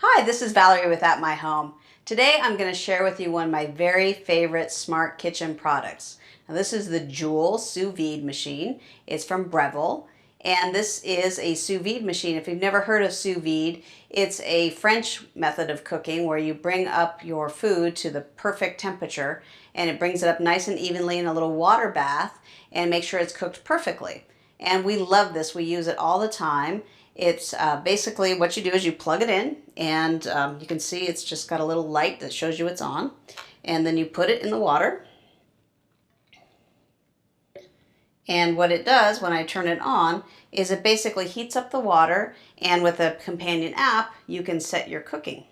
Hi, this is Valerie with At My Home. Today I'm going to share with you one of my very favorite smart kitchen products. Now this is the Joule Sous Vide machine. It's from Breville, and this is a sous vide machine. If you've never heard of sous vide, it's a French method of cooking where you bring up your food to the perfect temperature and it brings it up nice and evenly in a little water bath and make sure it's cooked perfectly. And we love this. We use it all the time. It's basically what you do is you plug it in, and you can see it's just got a little light that shows you it's on. And then you put it in the water. And what it does when I turn it on is it basically heats up the water, and with a companion app, you can set your cooking.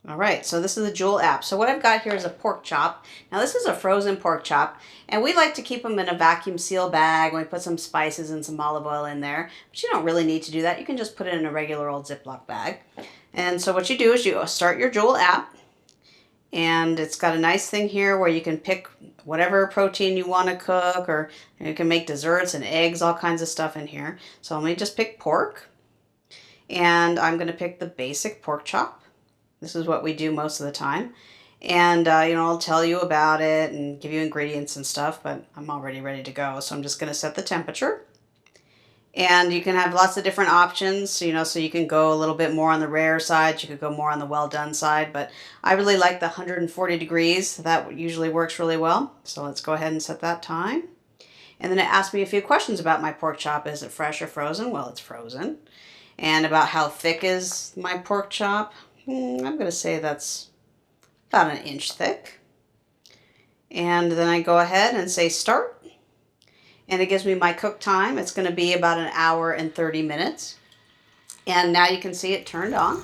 All right, so this is the Joule app. So what I've got here is a pork chop. Now this is a frozen pork chop, and we like to keep them in a vacuum seal bag, and we put some spices and some olive oil in there, but you don't really need to do that. You can just put it in a regular old Ziploc bag. And so what you do is you start your Joule app, and it's got a nice thing here where you can pick whatever protein you want to cook, or you can make desserts and eggs, all kinds of stuff in here. So let me just pick pork, and I'm going to pick the basic pork chop. This is what we do most of the time. And, I'll tell you about it and give you ingredients and stuff, but I'm already ready to go. So I'm just going to set the temperature. And you can have lots of different options, so you can go a little bit more on the rare side. You could go more on the well done side, but I really like the 140 degrees. That usually works really well. So let's go ahead and set that time. And then it asked me a few questions about my pork chop. Is it fresh or frozen? Well, it's frozen. And about how thick is my pork chop? I'm going to say that's about 1 inch thick. And then I go ahead and say start. And it gives me my cook time. It's going to be about 1 hour and 30 minutes. And now you can see it turned on.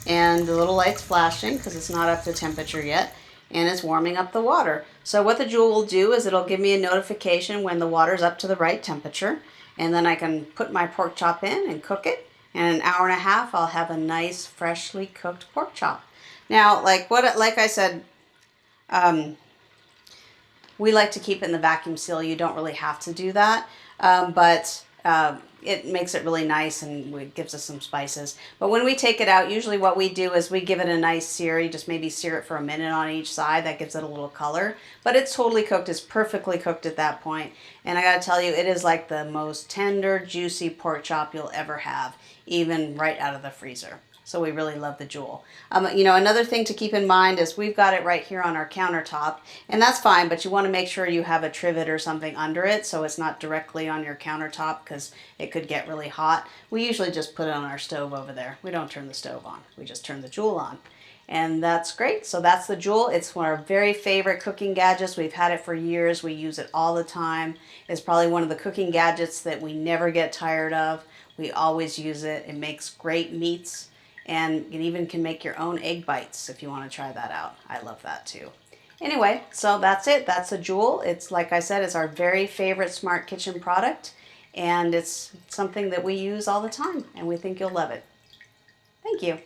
And the little light's flashing because it's not up to temperature yet. And it's warming up the water. So what the Joule will do is it'll give me a notification when the water's up to the right temperature. And then I can put my pork chop in and cook it. And in 1.5 hours, I'll have a nice, freshly cooked pork chop. Now, like I said, we like to keep it in the vacuum seal. You don't really have to do that, but it makes it really nice and it gives us some spices. But when we take it out, usually what we do is we give it a nice sear. You just maybe sear it for 1 minute on each side. That gives it a little color. But it's totally cooked. It's perfectly cooked at that point. And I got to tell you, it is like the most tender, juicy pork chop you'll ever have, even right out of the freezer. So we really love the Joule. Another thing to keep in mind is we've got it right here on our countertop, and that's fine, but you want to make sure you have a trivet or something under it so it's not directly on your countertop because it could get really hot. We usually just put it on our stove over there. We don't turn the stove on. We just turn the Joule on. And that's great. So that's the Joule. It's one of our very favorite cooking gadgets. We've had it for years. We use it all the time. It's probably one of the cooking gadgets that we never get tired of. We always use it. It makes great meats. And it even can make your own egg bites if you want to try that out. I love that too. Anyway, so that's it. That's a Joule. It's, like I said, it's our very favorite smart kitchen product. And it's something that we use all the time. And we think you'll love it. Thank you.